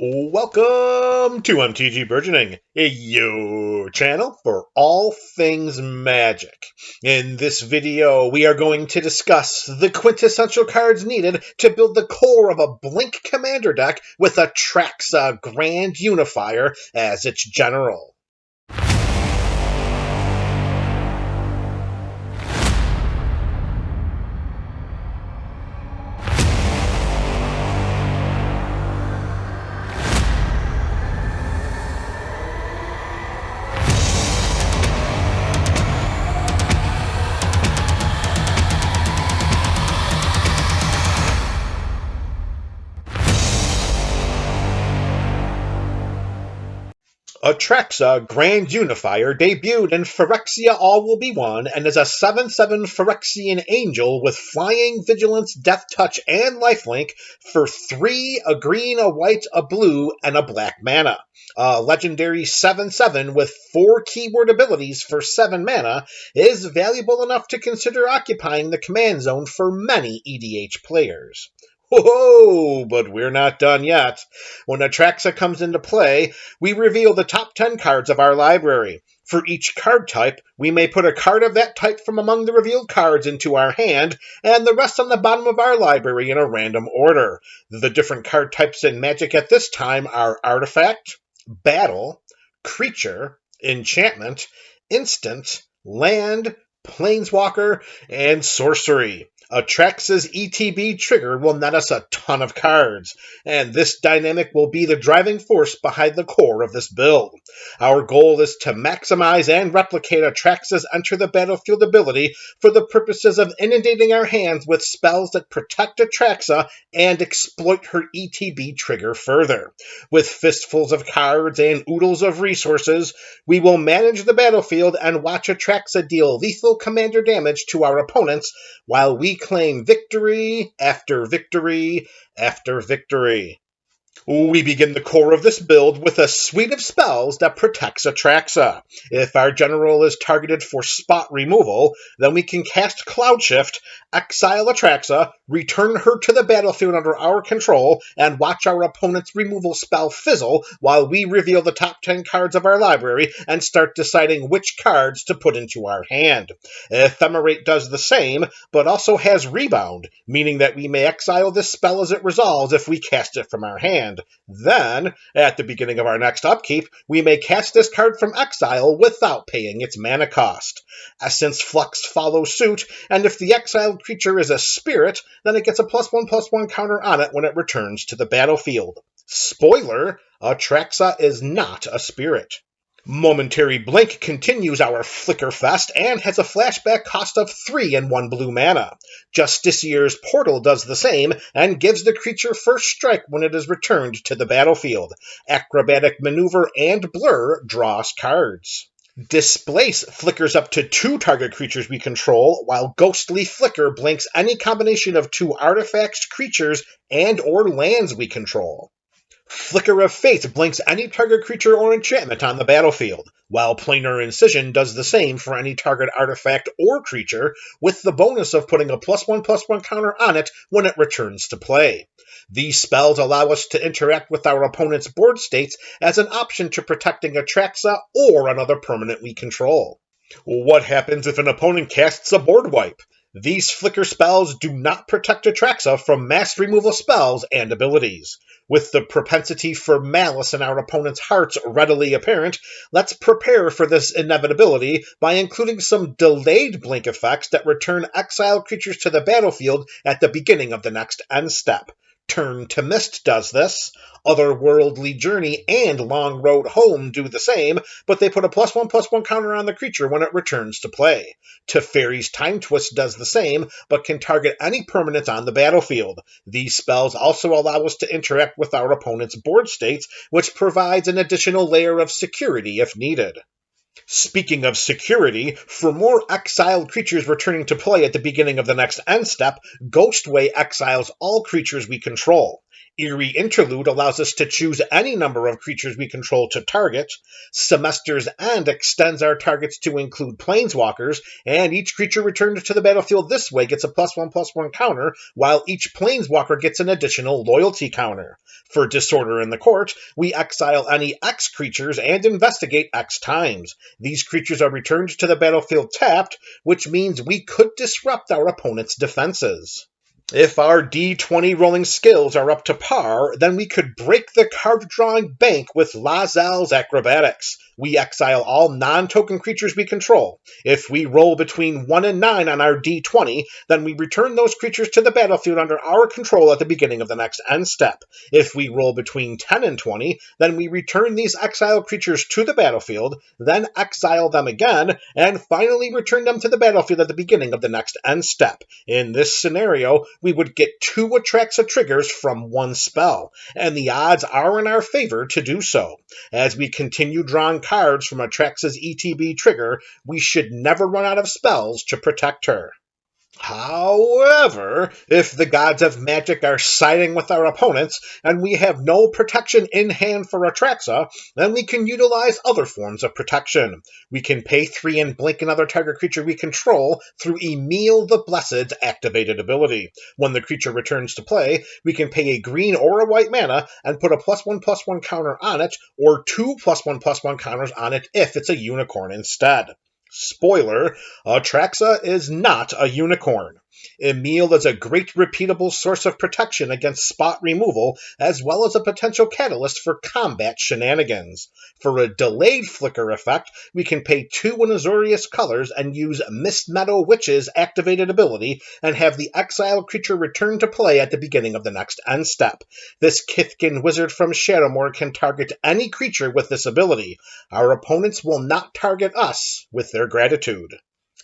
Welcome to MTG Burgeoning, your channel for all things magic. In this video, we are going to discuss the quintessential cards needed to build the core of a Blink Commander deck with Atraxa Grand Unifier as its general. Atraxa Grand Unifier debuted in Phyrexia All Will Be One and is a 7/7 Phyrexian Angel with Flying, Vigilance, Death Touch, and Lifelink for 3, a green, a white, a blue, and a black mana. A legendary 7/7 with 4 keyword abilities for 7 mana is valuable enough to consider occupying the command zone for many EDH players. Whoa, but we're not done yet. When Atraxa comes into play, we reveal the top 10 cards of our library. For each card type, we may put a card of that type from among the revealed cards into our hand, and the rest on the bottom of our library in a random order. The different card types in Magic at this time are Artifact, Battle, Creature, Enchantment, Instant, Land, Planeswalker, and Sorcery. Atraxa's ETB trigger will net us a ton of cards, and this dynamic will be the driving force behind the core of this build. Our goal is to maximize and replicate Atraxa's Enter the Battlefield ability for the purposes of inundating our hands with spells that protect Atraxa and exploit her ETB trigger further. With fistfuls of cards and oodles of resources, we will manage the battlefield and watch Atraxa deal lethal commander damage to our opponents while we claim victory after victory after victory. We begin the core of this build with a suite of spells that protects Atraxa. If our general is targeted for spot removal, then we can cast Cloud Shift, exile Atraxa, return her to the battlefield under our control, and watch our opponent's removal spell fizzle while we reveal the top 10 cards of our library and start deciding which cards to put into our hand. Ephemerate does the same, but also has Rebound, meaning that we may exile this spell as it resolves if we cast it from our hand. Then, at the beginning of our next upkeep, we may cast this card from exile without paying its mana cost. Essence Flux follows suit, and if the exiled creature is a spirit, then it gets a +1/+1 counter on it when it returns to the battlefield. Spoiler, Atraxa is not a spirit. Momentary Blink continues our Flicker Fest and has a flashback cost of 3 and 1 blue mana. Justicier's Portal does the same and gives the creature first strike when it is returned to the battlefield. Acrobatic Maneuver and Blur draws cards. Displace flickers up to 2 target creatures we control, while Ghostly Flicker blinks any combination of 2 artifacts, creatures, and or lands we control. Flicker of Fate blinks any target creature or enchantment on the battlefield, while Planar Incision does the same for any target artifact or creature, with the bonus of putting a +1/+1 counter on it when it returns to play. These spells allow us to interact with our opponent's board states as an option to protecting Atraxa or another permanent we control. What happens if an opponent casts a board wipe? These flicker spells do not protect Atraxa from mass removal spells and abilities. With the propensity for malice in our opponent's hearts readily apparent, let's prepare for this inevitability by including some delayed blink effects that return exiled creatures to the battlefield at the beginning of the next end step. Turn to Mist does this. Otherworldly Journey and Long Road Home do the same, but they put a +1/+1 counter on the creature when it returns to play. Teferi's Time Twist does the same, but can target any permanent on the battlefield. These spells also allow us to interact with our opponent's board states, which provides an additional layer of security if needed. Speaking of security, for more exiled creatures returning to play at the beginning of the next end step, Ghostway exiles all creatures we control. Eerie Interlude allows us to choose any number of creatures we control to target. Semester's End extends our targets to include planeswalkers, and each creature returned to the battlefield this way gets a +1/+1 counter, while each planeswalker gets an additional loyalty counter. For Disorder in the Court, we exile any X creatures and investigate X times. These creatures are returned to the battlefield tapped, which means we could disrupt our opponent's defenses. If our D20 rolling skills are up to par, then we could break the card-drawing bank with Lae'zel's Acrobatics. We exile all non-token creatures we control. If we roll between 1 and 9 on our D20, then we return those creatures to the battlefield under our control at the beginning of the next end step. If we roll between 10 and 20, then we return these exiled creatures to the battlefield, then exile them again, and finally return them to the battlefield at the beginning of the next end step. In this scenario, we would get 2 Atraxa triggers from 1 spell, and the odds are in our favor to do so. As we continue drawing cards from Atraxa's ETB trigger, we should never run out of spells to protect her. However, if the gods of magic are siding with our opponents and we have no protection in hand for Atraxa, then we can utilize other forms of protection. We can pay 3 and blink another target creature we control through Emil the Blessed's activated ability. When the creature returns to play, we can pay a green or a white mana and put a +1/+1 counter on it, or 2 +1/+1 counters on it if it's a unicorn instead. Spoiler, Atraxa is not a unicorn. Emil is a great repeatable source of protection against spot removal, as well as a potential catalyst for combat shenanigans. For a delayed flicker effect, we can pay 2 Azorius colors and use Mist Meadow Witch's activated ability and have the exiled creature return to play at the beginning of the next end step. This Kithkin wizard from Shadowmoor can target any creature with this ability. Our opponents will not target us with their gratitude.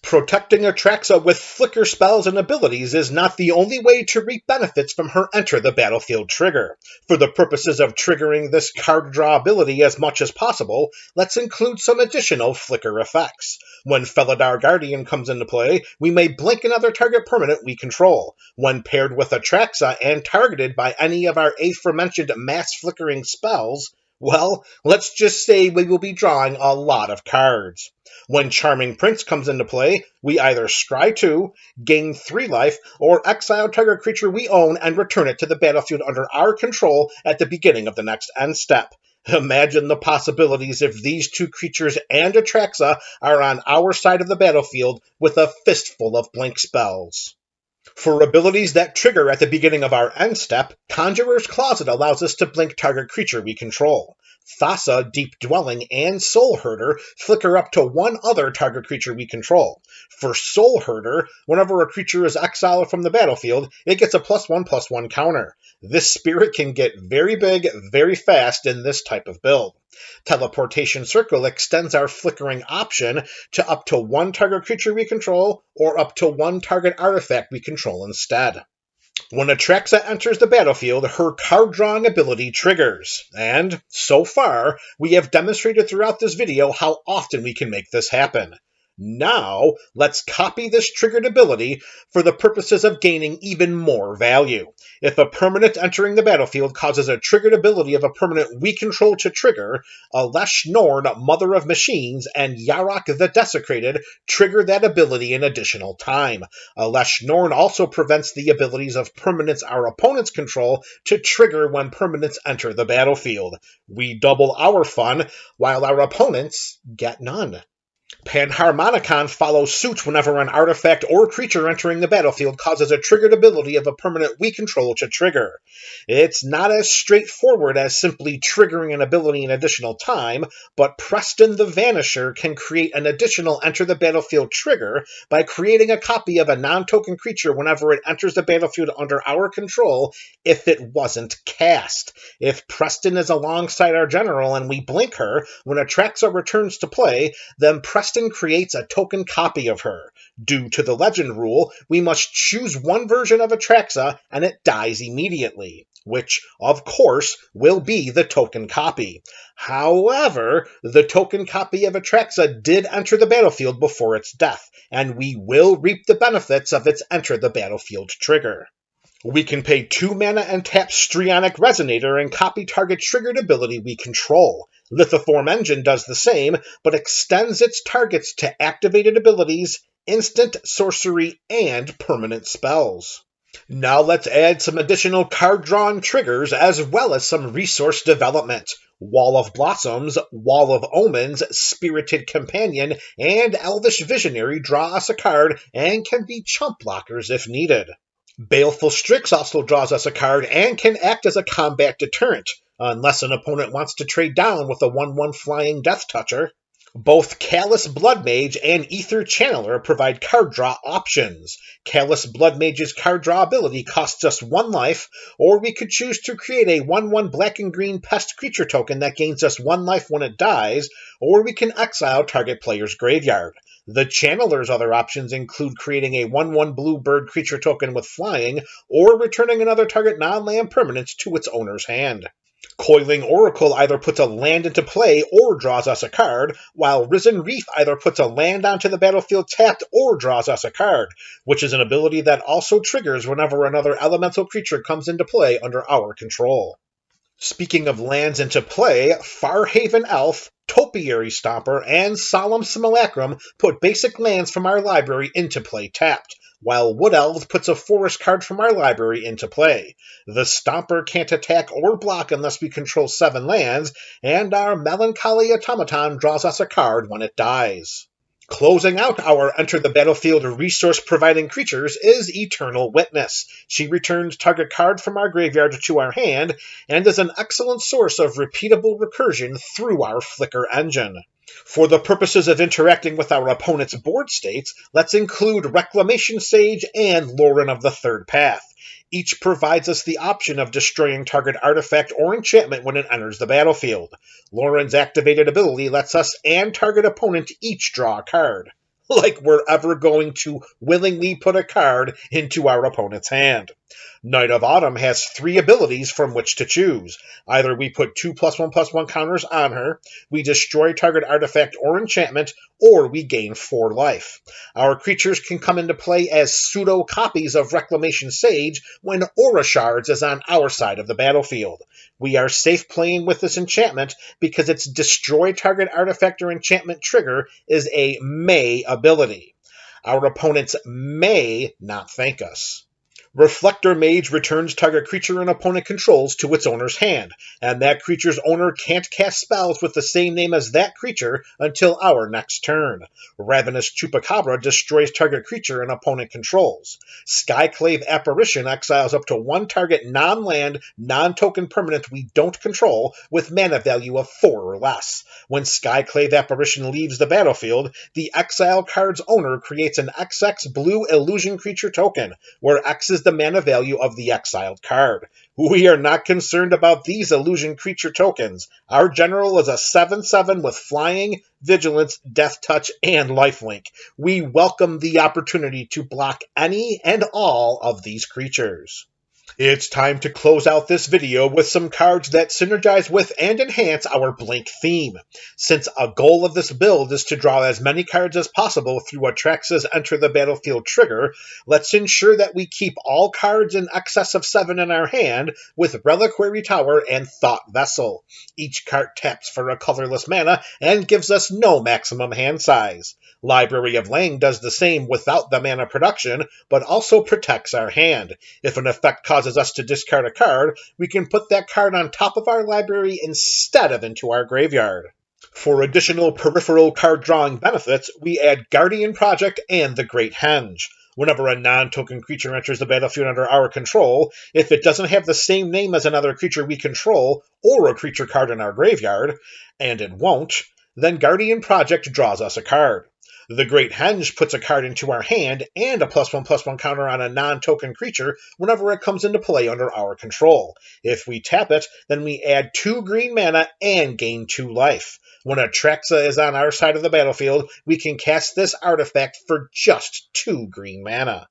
Protecting Atraxa with flicker spells and abilities is not the only way to reap benefits from her Enter the Battlefield trigger. For the purposes of triggering this card draw ability as much as possible, let's include some additional flicker effects. When Felidar Guardian comes into play, we may blink another target permanent we control. When paired with Atraxa and targeted by any of our aforementioned mass flickering spells, well, let's just say we will be drawing a lot of cards. When Charming Prince comes into play, we either scry 2, gain 3 life, or exile target creature we own and return it to the battlefield under our control at the beginning of the next end step. Imagine the possibilities if these 2 creatures and Atraxa are on our side of the battlefield with a fistful of blink spells. For abilities that trigger at the beginning of our end step, Conjurer's Closet allows us to blink target creature we control. Thassa, Deep Dwelling, and Soul Herder flicker up to 1 other target creature we control. For Soul Herder, whenever a creature is exiled from the battlefield, it gets a +1/+1 counter. This spirit can get very big, very fast in this type of build. Teleportation Circle extends our flickering option to up to 1 target creature we control, or up to 1 target artifact we control instead. When Atraxa enters the battlefield, her card-drawing ability triggers, and, so far, we have demonstrated throughout this video how often we can make this happen. Now, let's copy this triggered ability for the purposes of gaining even more value. If a permanent entering the battlefield causes a triggered ability of a permanent we control to trigger, Alesh Norn, Mother of Machines, and Yarok the Desecrated trigger that ability an additional time. Alesh Norn also prevents the abilities of permanents our opponents control to trigger when permanents enter the battlefield. We double our fun, while our opponents get none. Panharmonicon follows suit whenever an artifact or creature entering the battlefield causes a triggered ability of a permanent we control to trigger. It's not as straightforward as simply triggering an ability an additional time, but Preston the Vanisher can create an additional enter the battlefield trigger by creating a copy of a non-token creature whenever it enters the battlefield under our control if it wasn't cast. If Preston is alongside our general and we blink her, when Atraxa returns to play, then Preston creates a token copy of her. Due to the legend rule, we must choose one version of Atraxa and it dies immediately, which, of course, will be the token copy. However, the token copy of Atraxa did enter the battlefield before its death, and we will reap the benefits of its enter the battlefield trigger. We can pay 2 mana and tap Strionic Resonator and copy target triggered ability we control. Lithoform Engine does the same, but extends its targets to activated abilities, instant, sorcery, and permanent spells. Now let's add some additional card drawing triggers as well as some resource development. Wall of Blossoms, Wall of Omens, Spirited Companion, and Elvish Visionary draw us a card and can be chump blockers if needed. Baleful Strix also draws us a card and can act as a combat deterrent, unless an opponent wants to trade down with a 1/1 flying Death Toucher. Both Callous Bloodmage and Ether Channeler provide card draw options. Callous Bloodmage's card draw ability costs us 1 life, or we could choose to create a 1/1 black and green pest creature token that gains us 1 life when it dies, or we can exile target player's graveyard. The Channeler's other options include creating a 1/1 blue bird creature token with flying, or returning another target non-land permanent to its owner's hand. Coiling Oracle either puts a land into play or draws us a card, while Risen Reef either puts a land onto the battlefield tapped or draws us a card, which is an ability that also triggers whenever another elemental creature comes into play under our control. Speaking of lands into play, Farhaven Elf, Topiary Stomper, and Solemn Simulacrum put basic lands from our library into play tapped, while Wood Elves puts a forest card from our library into play. The Stomper can't attack or block unless we control 7 lands, and our Melancholy Automaton draws us a card when it dies. Closing out our Enter the Battlefield resource-providing creatures is Eternal Witness. She returns target card from our graveyard to our hand, and is an excellent source of repeatable recursion through our Flicker engine. For the purposes of interacting with our opponent's board states, let's include Reclamation Sage and Lauren of the Third Path. Each provides us the option of destroying target artifact or enchantment when it enters the battlefield. Lauren's activated ability lets us and target opponent each draw a card. Like we're ever going to willingly put a card into our opponent's hand. Night of Autumn has 3 abilities from which to choose. Either we put 2+1/+1 counters on her, we destroy target artifact or enchantment, or we gain 4 life. Our creatures can come into play as pseudo-copies of Reclamation Sage when Aura Shards is on our side of the battlefield. We are safe playing with this enchantment because its destroy target artifact or enchantment trigger is a may ability. Our opponents may not thank us. Reflector Mage returns target creature an opponent controls to its owner's hand, and that creature's owner can't cast spells with the same name as that creature until our next turn. Ravenous Chupacabra destroys target creature an opponent controls. Skyclave Apparition exiles up to 1 target non-land, non-token permanent we don't control with mana value of 4 or less. When Skyclave Apparition leaves the battlefield, the exile card's owner creates an XX blue illusion creature token, where X is the mana value of the exiled card. We are not concerned about these illusion creature tokens. Our general is a 7/7 with flying, vigilance, death touch, and lifelink. We welcome the opportunity to block any and all of these creatures. It's time to close out this video with some cards that synergize with and enhance our Blink theme. Since a goal of this build is to draw as many cards as possible through Atraxa's Enter the Battlefield trigger, let's ensure that we keep all cards in excess of 7 in our hand with Reliquary Tower and Thought Vessel. Each card taps for a colorless mana and gives us no maximum hand size. Library of Lang does the same without the mana production, but also protects our hand. If an effect causes us to discard a card, we can put that card on top of our library instead of into our graveyard. For additional peripheral card drawing benefits, we add Guardian Project and the Great Henge. Whenever a non-token creature enters the battlefield under our control, if it doesn't have the same name as another creature we control, or a creature card in our graveyard, and it won't, then Guardian Project draws us a card. The Great Henge puts a card into our hand and a +1/+1 counter on a non-token creature whenever it comes into play under our control. If we tap it, then we add 2 green mana and gain 2 life. When Atraxa is on our side of the battlefield, we can cast this artifact for just 2 green mana.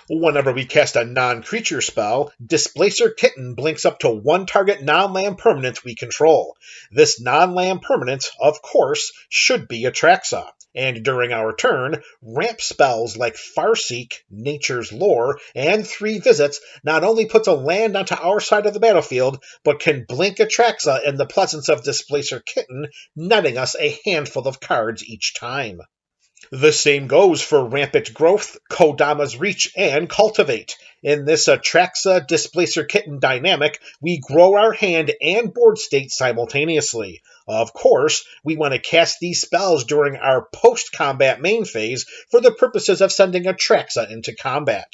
Whenever we cast a non-creature spell, Displacer Kitten blinks up to 1 target non-land permanent we control. This non-land permanent, of course, should be Atraxa. And during our turn, ramp spells like Farseek, Nature's Lore, and 3 Visits not only puts a land onto our side of the battlefield, but can blink Atraxa in the presence of Displacer Kitten, netting us a handful of cards each time. The same goes for Rampant Growth, Kodama's Reach, and Cultivate. In this Atraxa Displacer Kitten dynamic, we grow our hand and board state simultaneously. Of course, we want to cast these spells during our post-combat main phase for the purposes of sending Atraxa into combat.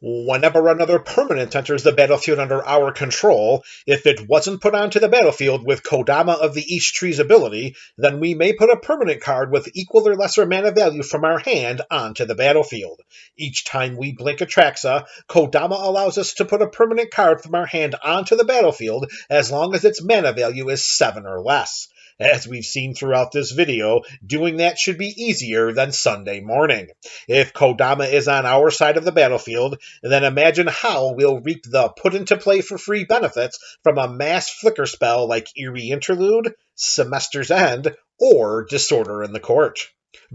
Whenever another permanent enters the battlefield under our control, if it wasn't put onto the battlefield with Kodama of the East Tree's ability, then we may put a permanent card with equal or lesser mana value from our hand onto the battlefield. Each time we blink Atraxa, Kodama allows us to put a permanent card from our hand onto the battlefield as long as its mana value is 7 or less. As we've seen throughout this video, doing that should be easier than Sunday morning. If Kodama is on our side of the battlefield, then imagine how we'll reap the put-into-play for free benefits from a mass flicker spell like Eerie Interlude, Semester's End, or Disorder in the Court.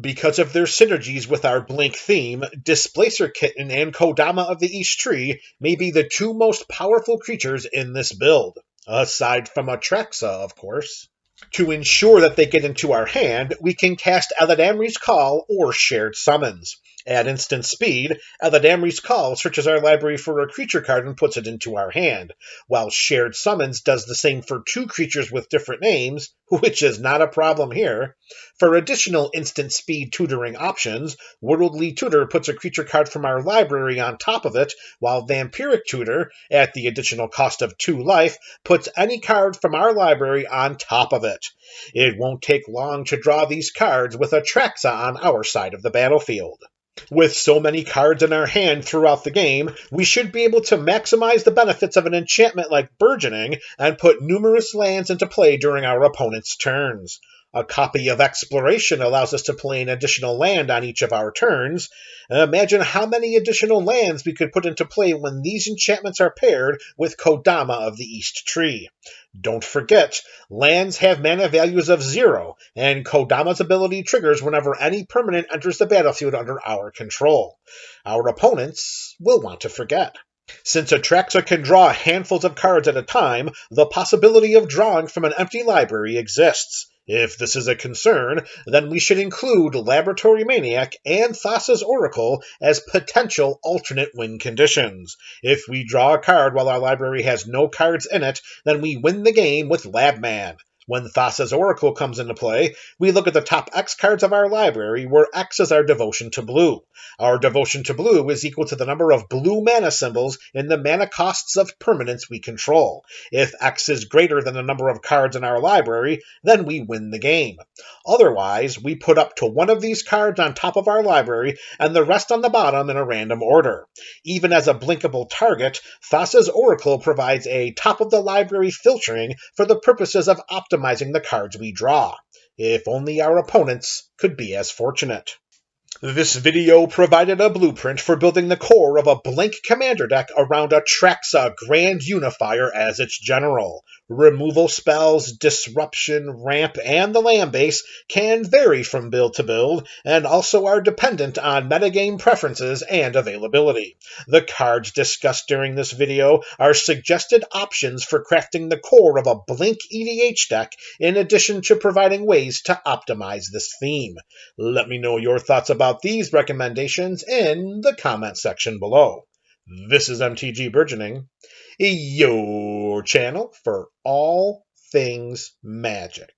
Because of their synergies with our Blink theme, Displacer Kitten and Kodama of the East Tree may be the 2 most powerful creatures in this build, aside from Atraxa, of course. To ensure that they get into our hand, we can cast Eladamri's Call or Shared Summons. At instant speed, Eladamri's Call searches our library for a creature card and puts it into our hand, while Shared Summons does the same for 2 creatures with different names, which is not a problem here. For additional instant speed tutoring options, Worldly Tutor puts a creature card from our library on top of it, while Vampiric Tutor, at the additional cost of 2 life, puts any card from our library on top of it. It won't take long to draw these cards with Atraxa on our side of the battlefield. With so many cards in our hand throughout the game, we should be able to maximize the benefits of an enchantment like Burgeoning and put numerous lands into play during our opponent's turns. A copy of Exploration allows us to play an additional land on each of our turns. Imagine how many additional lands we could put into play when these enchantments are paired with Kodama of the East Tree. Don't forget, lands have mana values of 0, and Kodama's ability triggers whenever any permanent enters the battlefield under our control. Our opponents will want to forget. Since Atraxa can draw handfuls of cards at a time, the possibility of drawing from an empty library exists. If this is a concern, then we should include Laboratory Maniac and Thassa's Oracle as potential alternate win conditions. If we draw a card while our library has no cards in it, then we win the game with Labman. When Thassa's Oracle comes into play, we look at the top X cards of our library, where X is our devotion to blue. Our devotion to blue is equal to the number of blue mana symbols in the mana costs of permanents we control. If X is greater than the number of cards in our library, then we win the game. Otherwise, we put up to 1 of these cards on top of our library and the rest on the bottom in a random order. Even as a blinkable target, Thassa's Oracle provides a top-of-the-library filtering for the purposes of optimizing the cards we draw. If only our opponents could be as fortunate. This video provided a blueprint for building the core of a Blink commander deck around Atraxa Grand Unifier as its general. Removal spells, disruption, ramp, and the land base can vary from build to build, and also are dependent on metagame preferences and availability. The cards discussed during this video are suggested options for crafting the core of a Blink EDH deck, in addition to providing ways to optimize this theme. Let me know your thoughts about these recommendations in the comment section below. This is MTG Burgeoning, your channel for all things magic.